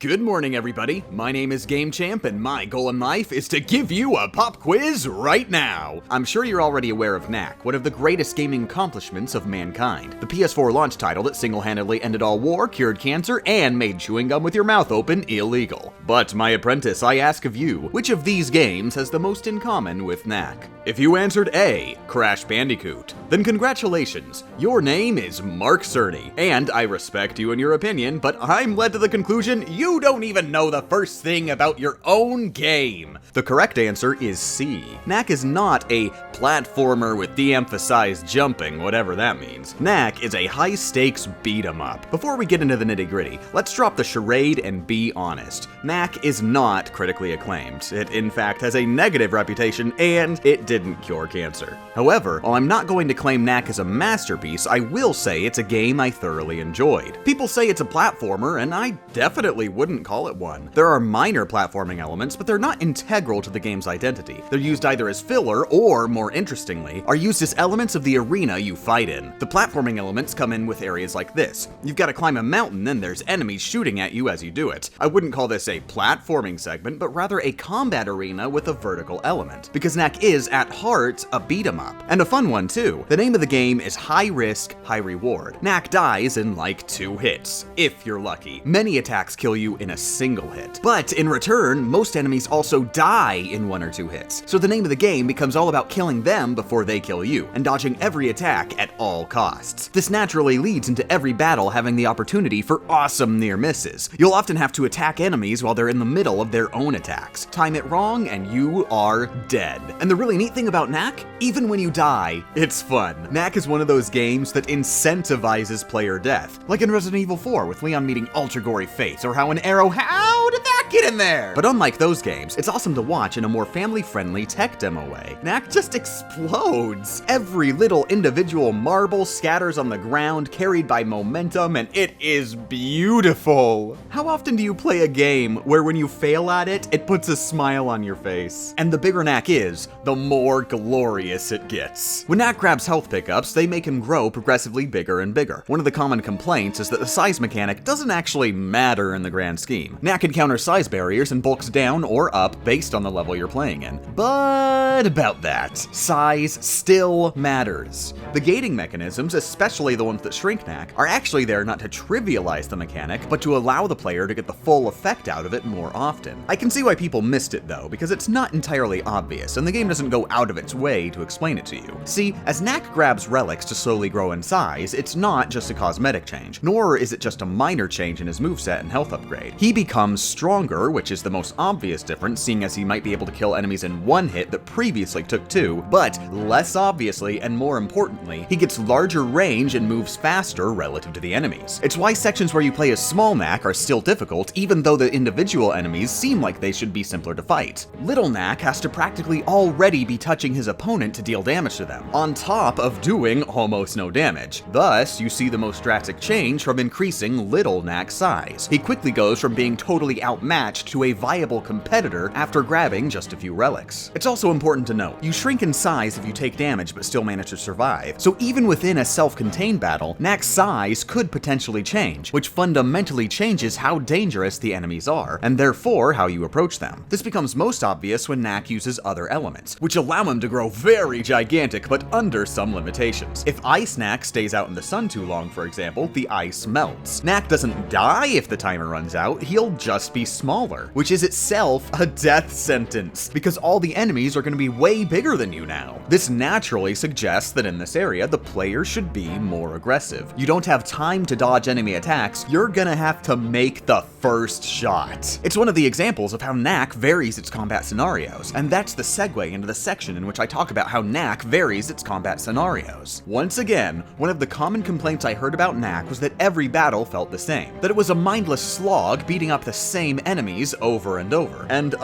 Good morning, everybody. My name is Game Champ, and my goal in life is to give you a pop quiz right now. I'm sure you're already aware of Knack, one of the greatest gaming accomplishments of mankind. The PS4 launch title that single-handedly ended all war, cured cancer, and made chewing gum with your mouth open illegal. But, my apprentice, I ask of you, which of these games has the most in common with Knack? If you answered A, Crash Bandicoot, then congratulations, your name is Mark Cerny. And I respect you and your opinion, but I'm led to the conclusion you don't even know the first thing about your own game. The correct answer is C. Knack is not a platformer with de-emphasized jumping, whatever that means. Knack is a high-stakes beat-em-up. Before we get into the nitty-gritty, let's drop the charade and be honest. Knack is not critically acclaimed. It, in fact, has a negative reputation, and it didn't cure cancer. However, while I'm not going to claim Knack as a masterpiece, I will say it's a game I thoroughly enjoyed. People say it's a platformer, and I definitely wouldn't call it one. There are minor platforming elements, but they're not integral to the game's identity. They're used either as filler or, more interestingly, are used as elements of the arena you fight in. The platforming elements come in with areas like this. You've got to climb a mountain and there's enemies shooting at you as you do it. I wouldn't call this a platforming segment, but rather a combat arena with a vertical element, because Knack is, at heart, a beat-em-up. And a fun one, too. The name of the game is High Risk, High Reward. Knack dies in like 2 hits, if you're lucky. Many attacks kill you in a single hit. But in return, most enemies also die in 1 or 2 hits. So the name of the game becomes all about killing them before they kill you, and dodging every attack at all costs. This naturally leads into every battle having the opportunity for awesome near misses. You'll often have to attack enemies while they're in the middle of their own attacks. Time it wrong and you are dead. And the really neat thing about Knack, even when you die, it's fun. Knack is one of those games that incentivizes player death, like in Resident Evil 4 with Leon meeting ultra gory fates, or how an arrow, how did that get in there? But unlike those games, it's awesome to watch in a more family-friendly tech demo way. Knack just explodes. Every little individual marble scatters on the ground, carried by momentum, and it is beautiful. How often do you play a game where when you fail at it, it puts a smile on your face? And the bigger Knack is, the more glorious it gets. When Knack grabs health pickups, they make him grow progressively bigger and bigger. One of the common complaints is that the size mechanic doesn't actually matter in the grand scheme. Knack encounters size barriers and bulks down or up based on the level you're playing in. But about that, size still matters. The gating mechanisms, especially the ones that shrink Knack, are actually there not to trivialize the mechanic, but to allow the player to get the full effect out of it more often. I can see why people missed it though, because it's not entirely obvious, and the game doesn't go out of its way to explain it to you. See, as Knack grabs relics to slowly grow in size, it's not just a cosmetic change, nor is it just a minor change in his moveset and health upgrade. He becomes stronger, which is the most obvious difference, seeing as he might be able to kill enemies in 1 hit that previously took 2, but less obviously, and more importantly, he gets larger range and moves faster relative to the enemies. It's why sections where you play as small Knack are still difficult, even though the individual enemies seem like they should be simpler to fight. Little Knack has to practically already be touching his opponent to deal damage to them, on top of doing almost no damage. Thus, you see the most drastic change from increasing Little Knack's size. He quickly goes from being totally outmatched to a viable competitor after grabbing just a few relics. It's also important to note, you shrink in size if you take damage but still manage to survive. So even within a self-contained battle, Knack's size could potentially change, which fundamentally changes how dangerous the enemies are, and therefore how you approach them. This becomes most obvious when Knack uses other elements, which allow him to grow very gigantic but under some limitations. If Ice Knack stays out in the sun too long, for example, the ice melts. Knack doesn't die if the timer runs out, he'll just be smaller, which is itself a death sentence, because all the enemies are going to be way bigger than you now. This naturally suggests that in this area, the player should be more aggressive. You don't have time to dodge enemy attacks, you're gonna have to make the first shot. It's one of the examples of how Knack varies its combat scenarios, and that's the segue into the section in which I talk about how Knack varies its combat scenarios. Once again, one of the common complaints I heard about Knack was that every battle felt the same, that it was a mindless slog beating up the same enemies over and over. And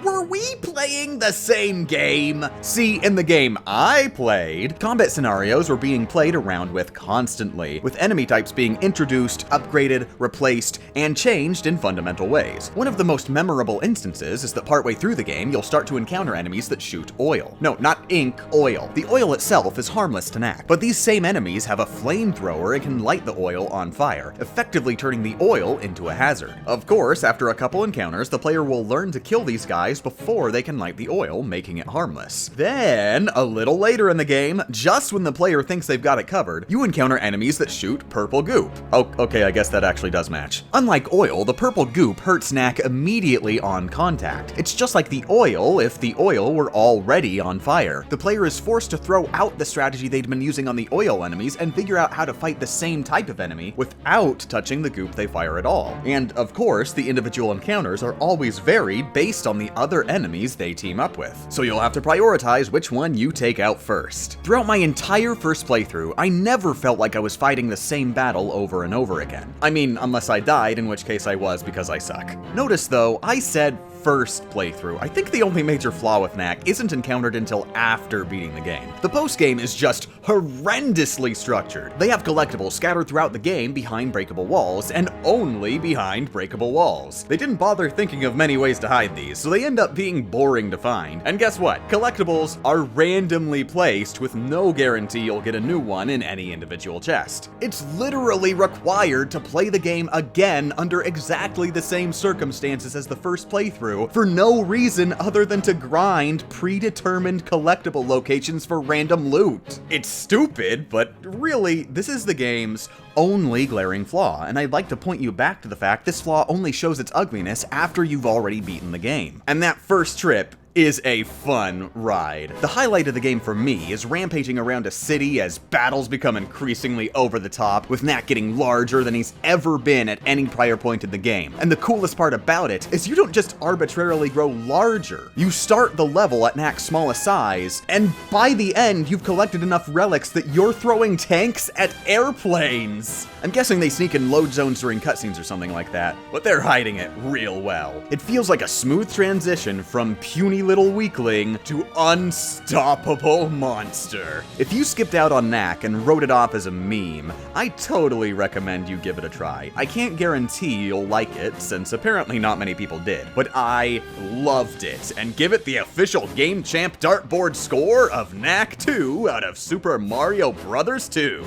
were we playing the same game? See, in the game I played, combat scenarios were being played around with constantly, with enemy types being introduced, upgraded, replaced, and changed in fundamental ways. One of the most memorable instances is that partway through the game, you'll start to encounter enemies that shoot oil. No, not ink, oil. The oil itself is harmless to Knack, but these same enemies have a flamethrower and can light the oil on fire, effectively turning the oil into a hazard. Of course, after a couple encounters, the player will learn to kill these guys before they can light the oil, making it harmless. Then, a little later in the game, just when the player thinks they've got it covered, you encounter enemies that shoot purple goop. Oh, okay, I guess that actually does match. Unlike oil, the purple goop hurts Knack immediately on contact. It's just like the oil if the oil were already on fire. The player is forced to throw out the strategy they'd been using on the oil enemies and figure out how to fight the same type of enemy without touching the goop they fire at all. And of course, the individual encounters are always varied based on the other enemies they team up with. So you'll have to prioritize which one you take out first. Throughout my entire first playthrough, I never felt like I was fighting the same battle over and over again. I mean, unless I died, in which case I was because I suck. Notice though, I said first playthrough. I think the only major flaw with Knack isn't encountered until after beating the game. The post-game is just horrendously structured. They have collectibles scattered throughout the game behind breakable walls, and only behind breakable walls. They didn't bother thinking of many ways to hide these, so they end up being boring to find. And guess what? Collectibles are randomly placed with no guarantee you'll get a new one in any individual chest. It's literally required to play the game again under exactly the same circumstances as the first playthrough, for no reason other than to grind predetermined collectible locations for random loot. It's stupid, but really, this is the game's only glaring flaw, and I'd like to point you back to the fact this flaw only shows its ugliness after you've already beaten the game. And that first trip is a fun ride. The highlight of the game for me is rampaging around a city as battles become increasingly over the top, with Knack getting larger than he's ever been at any prior point in the game. And the coolest part about it is you don't just arbitrarily grow larger. You start the level at Knack's smallest size, and by the end you've collected enough relics that you're throwing tanks at airplanes. I'm guessing they sneak in load zones during cutscenes or something like that, but they're hiding it real well. It feels like a smooth transition from puny little weakling to unstoppable monster. If you skipped out on Knack and wrote it off as a meme, I totally recommend you give it a try. I can't guarantee you'll like it, since apparently not many people did, but I loved it, and give it the official Game Champ dartboard score of Knack 2 out of Super Mario Bros. 2.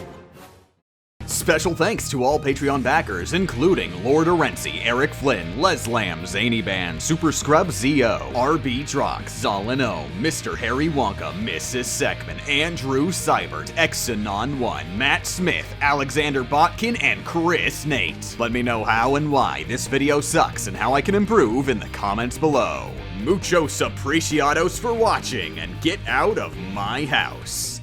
Special thanks to all Patreon backers, including Lord Orenzi, Eric Flynn, Les Lamb, Zany Band, Super Scrub ZO, RB Drox, Zalino, Mr. Harry Wonka, Mrs. Seckman, Andrew Seibert, Exanon1, Matt Smith, Alexander Botkin, and Chris Nate. Let me know how and why this video sucks and how I can improve in the comments below. Muchos apreciados for watching, and get out of my house.